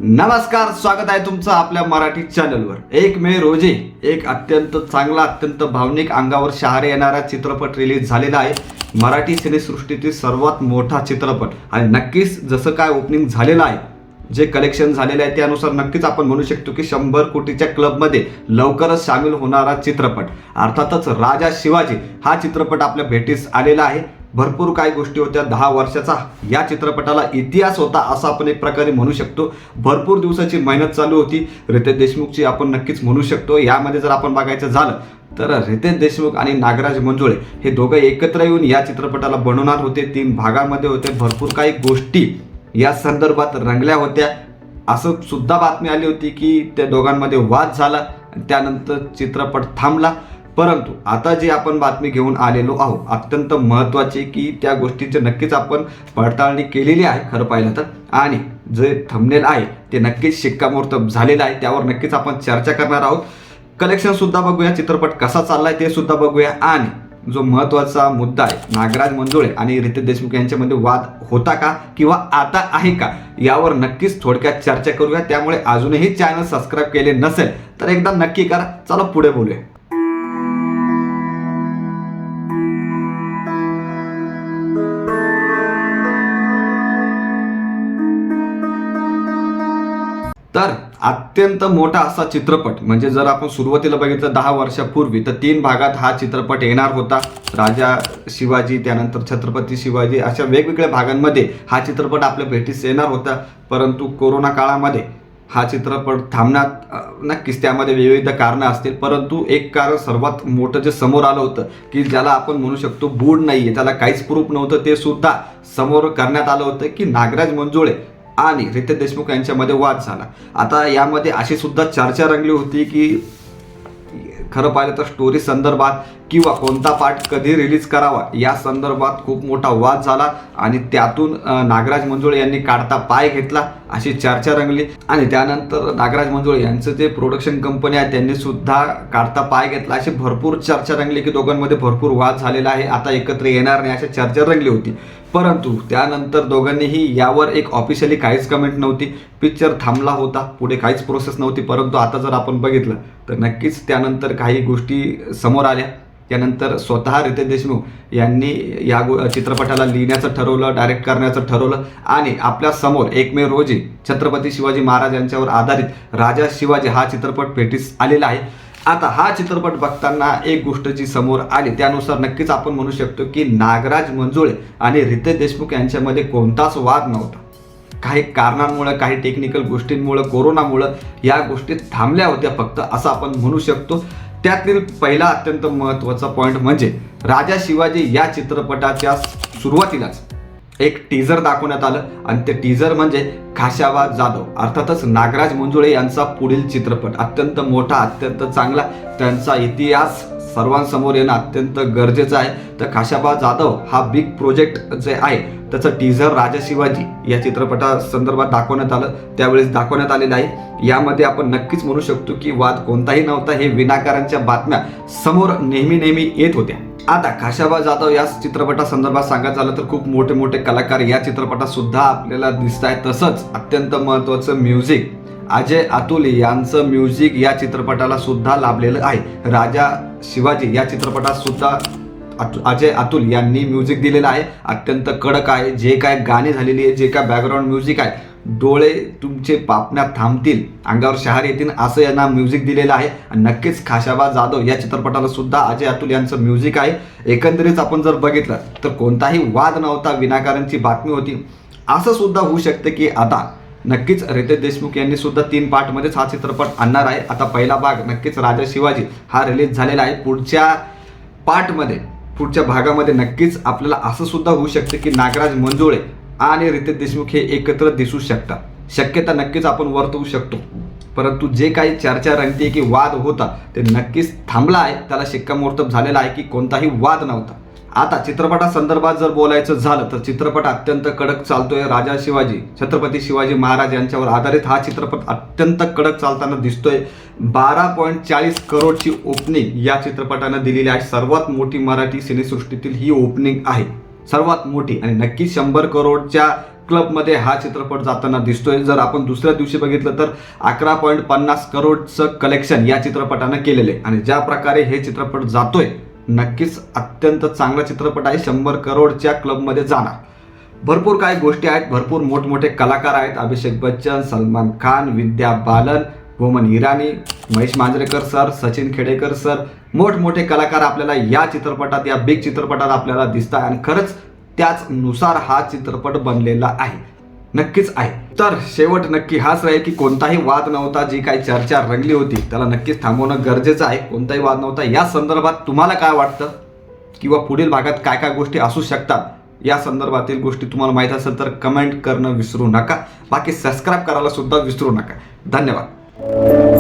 नमस्कार, स्वागत आहे तुमचं आपल्या मराठी चॅनलवर। 1 मे रोजी एक अत्यंत चांगला, अत्यंत भावनिक, अंगावर शहारे येणारा चित्रपट रिलीज झालेला आहे। मराठी सिनेसृष्टीतील सर्वात मोठा चित्रपट आणि नक्कीच जसं काय ओपनिंग झालेलं आहे, जे कलेक्शन झालेले आहे त्यानुसार नक्कीच आपण म्हणू शकतो की 100 कोटीच्या क्लबमध्ये लवकरच सामील होणारा चित्रपट अर्थातच राजा शिवाजी हा चित्रपट आपल्या भेटीस आलेला आहे। भरपूर काही गोष्टी होत्या। 10 वर्षाचा या चित्रपटाला इतिहास होता असं आपण एक प्रकारे म्हणू शकतो। भरपूर दिवसाची मेहनत चालू होती रितेश देशमुखची, आपण नक्कीच म्हणू शकतो। यामध्ये जर आपण बघायचं झालं तर रितेश देशमुख आणि नागराज मंजुळे हे दोघे एकत्र येऊन या चित्रपटाला बनवणार होते। 3 भागांमध्ये होते। भरपूर काही गोष्टी या संदर्भात रंगल्या होत्या। असं सुद्धा बातमी आली होती की त्या दोघांमध्ये वाद झाला आणि त्यानंतर चित्रपट थांबला। परंतु आता जी आपण बातमी घेऊन आलेलो आहोत अत्यंत महत्त्वाची की त्या गोष्टीची नक्कीच आपण पडताळणी केलेली आहे खरं पाहिलं तर, आणि जे थंबनेल आहे ते नक्कीच शिक्कामोर्तब झालेलं आहे। त्यावर नक्कीच आपण चर्चा करणार आहोत। कलेक्शन सुद्धा बघूया, चित्रपट कसा चाललाय ते सुद्धा बघूया, आणि जो महत्त्वाचा मुद्दा आहे नागराज मंजुळे आणि रितेश देशमुख यांच्यामध्ये वाद होता का किंवा आता आहे का यावर नक्कीच थोडक्यात चर्चा करूया। त्यामुळे अजूनही चॅनल सबस्क्राइब केले नसेल तर एकदा नक्की करा। चला पुढे बोलूया। तर अत्यंत मोठा असा चित्रपट म्हणजे जर आपण सुरुवातीला बघितलं 10 वर्षापूर्वी तर 3 भागात हा चित्रपट येणार होता। राजा शिवाजी, त्यानंतर छत्रपती शिवाजी, अशा वेगवेगळ्या भागांमध्ये हा चित्रपट आपल्या भेटीस येणार होता। परंतु कोरोना काळामध्ये हा चित्रपट थांबण्यात नक्कीच त्यामध्ये विविध कारणं असतील, परंतु एक कारण सर्वात मोठं जे समोर आलं होतं की ज्याला आपण म्हणू शकतो बूड नाहीये, त्याला काहीच प्रूफ नव्हतं, ते सुद्धा समोर करण्यात आलं होतं की नागराज मंजुळे आणि रितेश देशमुख यांच्यामध्ये वाद झाला। आता यामध्ये अशी सुद्धा चर्चा रंगली होती की खरं पाहिलं तर स्टोरी संदर्भात किंवा कोणता पार्ट कधी रिलीज करावा या संदर्भात खूप मोठा वाद झाला आणि त्यातून नागराज मंजुळे यांनी काढता पाय घेतला अशी चर्चा रंगली। आणि त्यानंतर नागराज मंजुळे यांचं जे प्रोडक्शन कंपनी आहे त्यांनी सुद्धा काढता पाय घेतला, अशी भरपूर चर्चा रंगली की दोघांमध्ये भरपूर वाद झालेला आहे, आता एकत्र येणार नाही अशी चर्चा रंगली होती। परंतु त्यानंतर दोघांनीही यावर एक ऑफिशियली काहीच कमेंट नव्हती। पिक्चर थांबला होता, पुढे काहीच प्रोसेस नव्हती। परंतु आता जर आपण बघितलं तर नक्कीच त्यानंतर काही गोष्टी समोर आल्या। त्यानंतर स्वतः रितेश देशमुख यांनी या चित्रपटाला लिहिण्याचं ठरवलं, डायरेक्ट करण्याचं ठरवलं आणि आपल्या समोर 1 मे रोजी छत्रपती शिवाजी महाराज यांच्यावर आधारित राजा शिवाजी हा चित्रपट भेटीस आलेला आहे। आता हा चित्रपट बघताना एक गोष्ट जी समोर आली त्यानुसार नक्कीच आपण म्हणू शकतो की नागराज मंजुळे आणि रितेश देशमुख यांच्यामध्ये कोणताच वाद नव्हता। काही कारणांमुळे, काही टेक्निकल गोष्टींमुळे, कोरोनामुळे या गोष्टी थांबल्या होत्या फक्त, असं आपण म्हणू शकतो। त्यातील पहिला अत्यंत महत्त्वाचा पॉईंट म्हणजे राजा शिवाजी या चित्रपटाच्या सुरुवातीलाच एक टीजर दाखवण्यात आलं आणि ते टीजर म्हणजे खाशाबा जाधव अर्थातच नागराज मंजुळे यांचा पुढील चित्रपट अत्यंत मोठा, अत्यंत चांगला, त्यांचा इतिहास सर्वांसमोर येणं अत्यंत गरजेचं आहे। तर खाशाबा जाधव हा बिग प्रोजेक्ट जे आहे त्याचं टीजर राजा शिवाजी या चित्रपटा संदर्भात दाखवण्यात आलं, त्यावेळेस दाखवण्यात आलेलं आहे। यामध्ये आपण नक्कीच म्हणू शकतो की वाद कोणताही नव्हता, हे विनाकारांच्या बातम्या समोर नेहमी येत होत्या। आता खाशाबा जाधव या चित्रपटासंदर्भात सांगायचं झालं तर खूप मोठे मोठे कलाकार या चित्रपटात सुद्धा आपल्याला दिसत आहेत। तसंच अत्यंत महत्त्वाचं म्युझिक अजय अतुल यांचं म्युझिक या चित्रपटाला सुद्धा लाभलेलं आहे। राजा शिवाजी या चित्रपटात सुद्धा अजय अतुल यांनी म्युझिक दिलेलं आहे, अत्यंत कडक आहे। जे काय गाणी झालेली आहे, जे काय बॅकग्राऊंड म्युझिक आहे, डोळे तुमचे पापण्यात थांबतील, अंगावर शहार येतील असं यांना म्युझिक दिलेलं आहे। आणि नक्कीच खाशाबा जाधव या चित्रपटाला सुद्धा अजय अतुल यांचं म्युझिक आहे। एकंदरीत आपण जर बघितलं तर कोणताही वाद नव्हता, विनाकारांची बातमी होती। असं सुद्धा होऊ शकतं की आता नक्कीच रितेश देशमुख यांनी सुद्धा 3 पार्टमध्येच हा चित्रपट आणणार आहे। आता पहिला भाग नक्कीच राजा शिवाजी हा रिलीज झालेला आहे। पुढच्या भागामध्ये नक्कीच आपल्याला असं सुद्धा होऊ शकतं की नागराज मंजुळे आणि रितेश देशमुख हे एकत्र दिसू शकतात, शक्यता नक्कीच आपण वर्तवू शकतो। परंतु जे काही चर्चा रंगते की वाद होता ते नक्कीच थांबला आहे, त्याला शिक्कामोर्तब झालेला आहे की कोणताही वाद नव्हता। आता चित्रपटासंदर्भात जर बोलायचं झालं तर चित्रपट अत्यंत कडक चालतोय। राजा शिवाजी, छत्रपती शिवाजी महाराज यांच्यावर आधारित हा चित्रपट अत्यंत कडक चालताना दिसतोय। 12.40 करोडची ओपनिंग या चित्रपटानं दिलेली आहे। सर्वात मोठी मराठी सिनेसृष्टीतील ही ओपनिंग आहे, सर्वात मोठी, आणि नक्की 100 करोडच्या क्लबमध्ये हा चित्रपट जाताना दिसतोय. जर आपण दुसऱ्या दिवशी बघितलं तर 11.50 करोडचं कलेक्शन या चित्रपटानं केलेलं आहे. आणि ज्या प्रकारे हे चित्रपट जातोय, नक्कीच अत्यंत चांगला चित्रपट आहे. 100 करोडच्या क्लबमध्ये जाणार. भरपूर काही गोष्टी आहेत, भरपूर मोठमोठे कलाकार आहेत. अभिषेक बच्चन, सलमान खान, विद्या बालन, बोमन इराणी, महेश मांजरेकर सर, सचिन खेडेकर सर, मोठमोठे कलाकार आपल्याला या चित्रपटात, या बिग चित्रपटात आपल्याला दिसतात. आणि खरंच त्याच नुसार हा चित्रपट बनलेला आहे, नक्कीच आहे. तर शेवट नक्की हाच राहील की कोणताही वाद नव्हता. जी काही चर्चा रंगली होती त्याला नक्कीच थांबवणं गरजेचं आहे. कोणताही वाद नव्हता. या संदर्भात तुम्हाला काय वाटतं, किंवा पुढील भागात काय काय गोष्टी असू शकतात या संदर्भातील गोष्टी तुम्हाला माहीत असेल तर कमेंट करणं विसरू नका. बाकी सबस्क्राईब करायला सुद्धा विसरू नका. धन्यवाद.